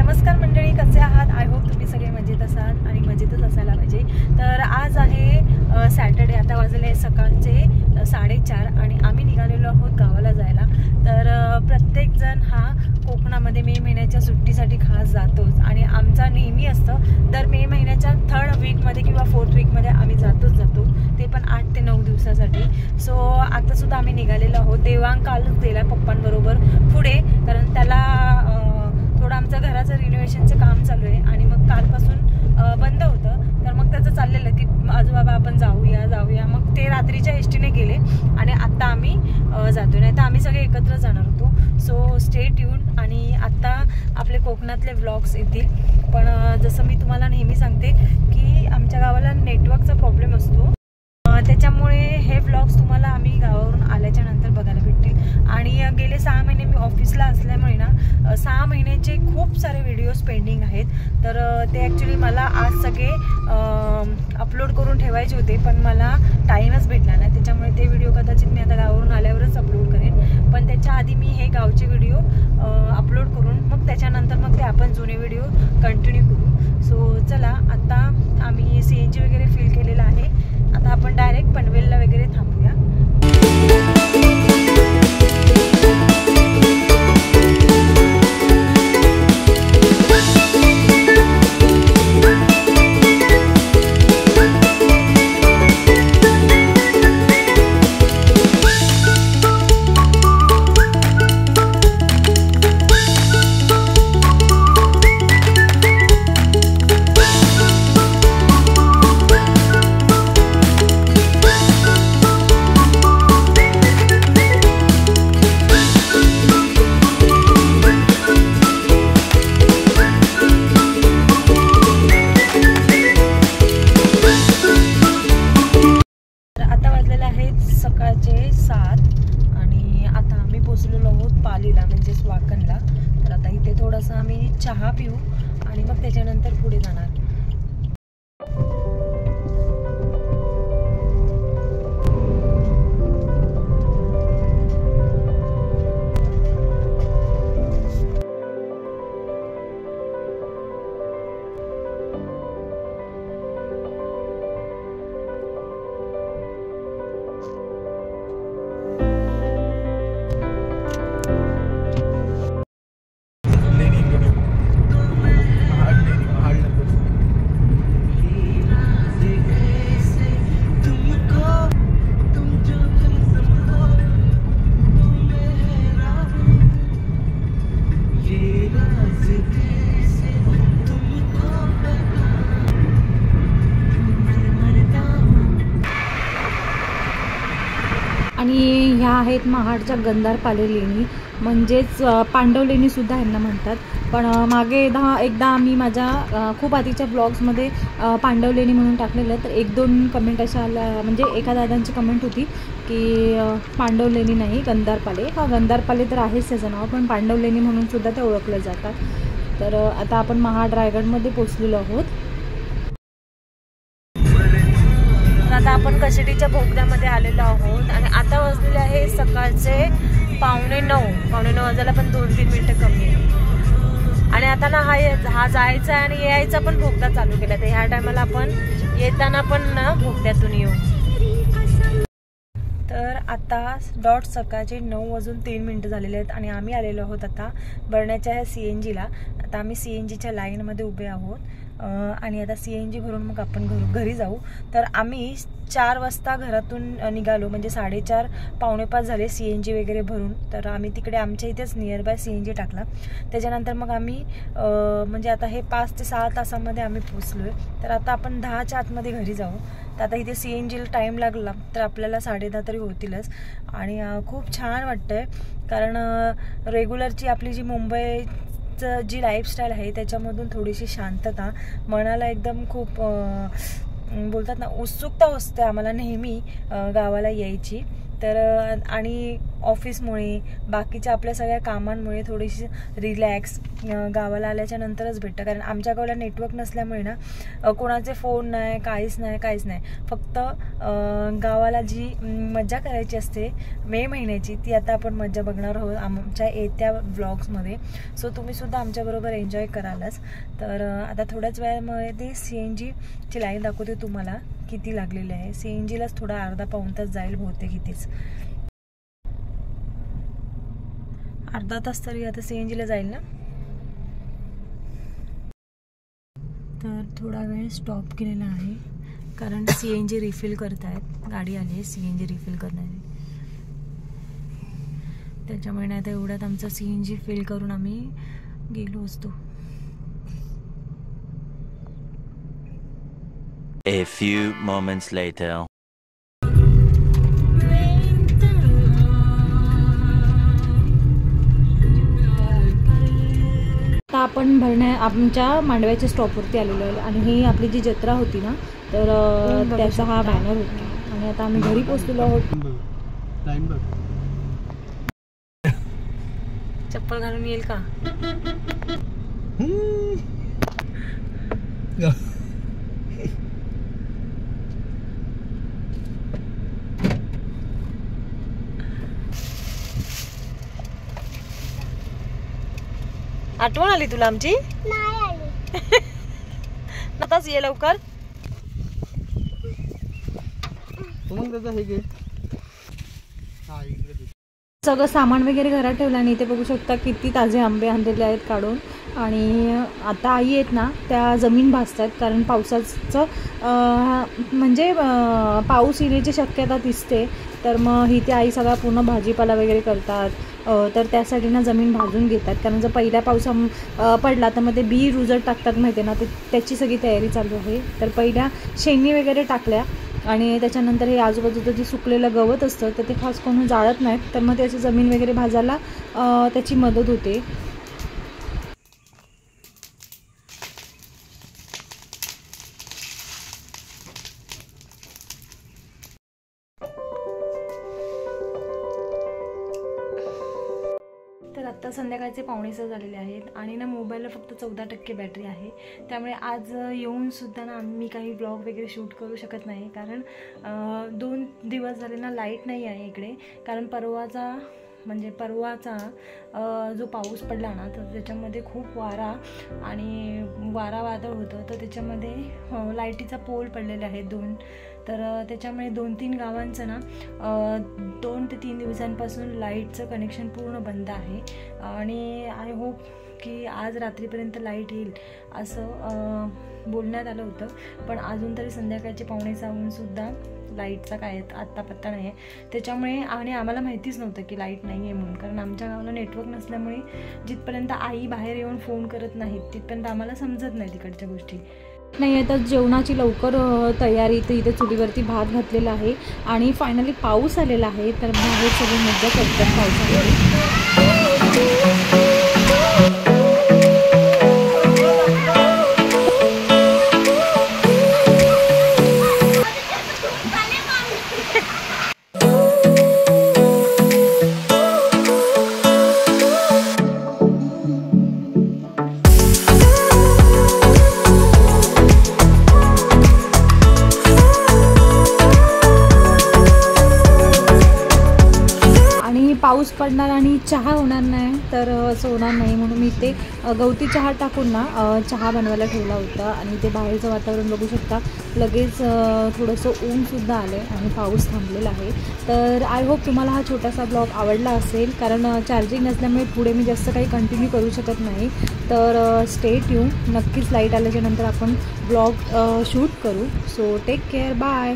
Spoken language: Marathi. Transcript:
नमस्कार मंडळी, कसे आहात? आय होप तुम्ही सगळे मजेत असाल आणि मजेतच असायला पाहिजे। तर आज आहे सॅटर्डे, आता वाजले सकाळचे 4:30 आणि आम्ही निघालेलो आहोत गावाला जायला। तर प्रत्येकजण हा कोकणामध्ये मे महिन्याच्या सुट्टीसाठी खास जातोच आणि आमचा नेहमी असतं दर मे महिन्याच्या 3rd वीकमध्ये किंवा 4th वीकमध्ये आम्ही जातो, ते पण 8 ते 9 दिवसासाठी। सो आता सुद्धा आम्ही निघालेलो आहोत। देवांग कालच गेला पप्पांबरोबर पुढे, कारण त्याला थोडं आमचं घराचं रिनोव्हेशनचं काम चालू आहे आणि मग कालपासून बंद होतं। तर मग त्याचं चाललेलं की आजोबाबा आपण जाऊया, मग ते रात्रीच्या एसटीने गेले आणि आत्ता आम्ही जातो, नाही तर आम्ही सगळे एकत्र जाणार होतो। सो स्टे ट्यून आणि आत्ता आपले कोकणातले व्लॉग्स येतील। पण जसं मी तुम्हाला नेहमी सांगते की आमच्या गावाला नेटवर्कचा प्रॉब्लेम असतो, त्याच्यामुळे हे व्लॉग्स तुम्हाला आम्ही गावावरून आल्याच्या नंतर बघायला भेटतील। आणि गेले 6 महिने मी ऑफिसला असल्यामुळे ना 6 महिन्याचे खूप सारे व्हिडिओज पेंडिंग आहेत। तर ते ॲक्च्युली मला आज सगळे अपलोड करून ठेवायचे होते, पण मला टाईमच भेटला नाही, त्याच्यामुळे ते व्हिडिओ कदाचित मी आता गावावरून आल्यावरच अपलोड करेन। पण त्याच्या आधी मी हे गावचे व्हिडिओ अपलोड करून मग त्याच्यानंतर मग ते आपण जुने व्हिडिओ कंटिन्यू करू। सो चला, आता आम्ही CNG वगैरे फिल केलेलं आहे। आता आपण डायरेक्ट पनवेलला वगैरे थांबूया। सकाळचे 7 आणि आता आम्ही पोचलेलो आहोत पालीला, म्हणजे वाकणला। तर आता इथे थोडासा आम्ही चहा पिऊ आणि मग त्याच्यानंतर पुढे जाणार। आणि ह्या आहेत महाडच्या गंधारपाले लेणी, म्हणजेच पांडव लेणी सुद्धा यांना म्हणतात। पण मागे एकदा आम्ही माझ्या खूप आधीच्या ब्लॉग्समध्ये पांडव लेणी म्हणून टाकलेलं, तर 1-2 कमेंट अशा आल्या, म्हणजे एका दादांची कमेंट होती की पांडव लेणी नाही गंधारपाले। गंधारपाले तर आहेच त्याचं नाव, पण पांडव लेणी म्हणून सुद्धा ते ओळखले जातात। तर आता आपण महाड रायगडमध्ये पोचलेलो आहोत। आता आपण कशेडीच्या बोगद्यामध्ये आलेलो आहोत आणि आता वाजलेले आहे सकाळचे 8:45 वाजायला पण 2-3 मिनिटं कमी आहे। आणि आता ना हा जायचा आणि यायचा पण बोगदा चालू केला, तर ह्या टायमाला आपण येताना पण ना बोगद्यातून येऊ। तर आता डॉट सकाळचे 9:03 झालेले आहेत आणि आम्ही आलेलो आहोत आता बरण्याच्या ह्या CNGला। आता आम्ही CNGच्या लाईनमध्ये उभे आहोत आणि आता CNG भरून मग आपण घरी जाऊ। तर आम्ही 4 वाजता घरातून निघालो, म्हणजे 4:30 पावणे 5 झाले CNG वगैरे भरून। तर आम्ही तिकडे आमच्या इथेच नियरबाय CNG टाकला। त्याच्यानंतर मग आम्ही म्हणजे आता हे 5 ते 6 तासामध्ये आम्ही पोचलोय। तर आता आपण 10च्या आतमध्ये घरी जाऊ। तर आता इथे CNGला टाईम लागला तर आपल्याला 10:30 तरी होतीलच। आणि खूप छान वाटतंय, कारण रेग्युलरची आपली जी मुंबई जी लाईफस्टाईल आहे त्याच्यामधून थोडीशी शांतता, मनाला एकदम खूप बोलतात ना उत्सुकता असते आम्हाला नेहमी गावाला यायची। तर आणि ऑफिसमुळे बाकीच्या आपल्या सगळ्या कामांमुळे थोडीशी रिलॅक्स गावाला आल्याच्या नंतरच भेटतं. कारण आमच्या गावाला नेटवर्क नसल्यामुळे ना कोणाचे फोन नाही, काहीच नाही. फक्त गावाला जी मज्जा करायची असते मे महिन्याची ती आता आपण मज्जा बघणार आहोत आमच्या येत्या व्लॉग्समध्ये. सो तुम्हीसुद्धा आमच्याबरोबर एन्जॉय करालच. तर आता थोड्याच वेळामध्ये ती CNG ची लाईन दाखवते तुम्हाला किती लागलेली आहे. CNGलाच थोडा अर्धा पाऊण तास जाईल बहुतेक इथेच. अर्धा तास तरी आता CNGला जाईल ना. तर थोडा वेळ स्टॉप केलेला आहे कारण CNG रिफिल करतायत. गाडी आली आहे CNG रिफिल करण्याची. त्याच्यामुळे आता एवढ्यात आमचा CNG फिल करून आम्ही गेलो असतो. A few moments later. आता आपण आमच्या मांडव्याच्या स्टॉपवरती आलेलो आहे आणि ही आपली जी जत्रा होती ना तर त्याचा हा बॅनर होता आणि आता आम्ही घरी पोहोचलेलो आहोत. चप्पल घालून येईल का? आठवण आली तुला आमची? नाही आली. आताच ये लवकर. सगळं सामान वगैरे घरात ठेवलं आणि इथे बघू शकता किती ताजे आंबे आणलेले आहेत काढून. आणि आता आई आहेत ना त्या जमीन भाजतात कारण पावसाचं म्हणजे पाऊस येण्याची शक्यता दिसते. तर मग ही ते आई सगळा पूर्ण भाजीपाला वगैरे करतात. तर त्यासाठी ना जमीन भाजून घेतात कारण जर पहिल्या पावसा पडला तर मग ते बी रुजत टाकतात माहिती आहे ना. त्याची सगळी तयारी चालू आहे. तर पहिल्या शेणी वगैरे टाकल्या आणि त्याच्यानंतर हे आजूबाजूचं जे सुकलेलं गवत असतं तर ते खास कोण जाळत नाहीत. तर मग त्याची जमीन वगैरे भाजायला त्याची मदत होते. तर आत्ता संध्याकाळचे 5:45 झालेले आहेत आणि ना मोबाईलला फक्त 14% बॅटरी आहे. त्यामुळे आज येऊनसुद्धा ना आम्ही काही ब्लॉग वगैरे शूट करू शकत नाही कारण 2 दिवस झाले ना लाईट नाही आहे इकडे. कारण परवाचा जो पाऊस पडला ना तर त्याच्यामध्ये खूप वारा आणि वादळ होतं. तर त्याच्यामध्ये लाईटीचा पोल पडलेले आहेत 2. तर त्याच्यामुळे 2-3 गावांचं ना 2 ते 3 दिवसांपासून लाईटचं कनेक्शन पूर्ण बंद आहे. आणि आय होप की आज रात्रीपर्यंत लाईट येईल असं बोलण्यात आलं होतं. पण अजून तरी संध्याकाळचे 5:45 लाईटचा काय आत्ता पत्ता नाही आहे. त्याच्यामुळे आणि आम्हाला माहितीच नव्हतं की लाईट नाही आहे म्हणून. कारण आमच्या गावाला नेटवर्क नसल्यामुळे जिथपर्यंत आई बाहेर येऊन फोन करत नाहीत तिथपर्यंत आम्हाला समजत नाही तिकडच्या गोष्टी. नाही आहे तर जेवणाची लवकर तयारी. तर इथे चुलीवरती भात घातलेला आहे आणि फायनली पाऊस आलेला आहे. तर बाहेर सगळी मजा करतात पावसामध्ये. पाऊस पडणार आणि चहा होणार नाही तर असं होणार नाही म्हणून मी ते गवती चहा टाकून ना चहा बनवायला ठेवला होता. आणि ते बाहेरचं वातावरण बघू शकता लगेच थोडंसं ऊनसुद्धा आलं आहे आणि पाऊस थांबलेला आहे. तर आय होप तुम्हाला हा छोटासा ब्लॉग आवडला असेल कारण चार्जिंग नसल्यामुळे पुढे मी जास्त काही कंटिन्यू करू शकत नाही. तर स्टे ट्यून. नक्कीच लाईट आल्याच्यानंतर आपण ब्लॉग शूट करू. So take care. बाय.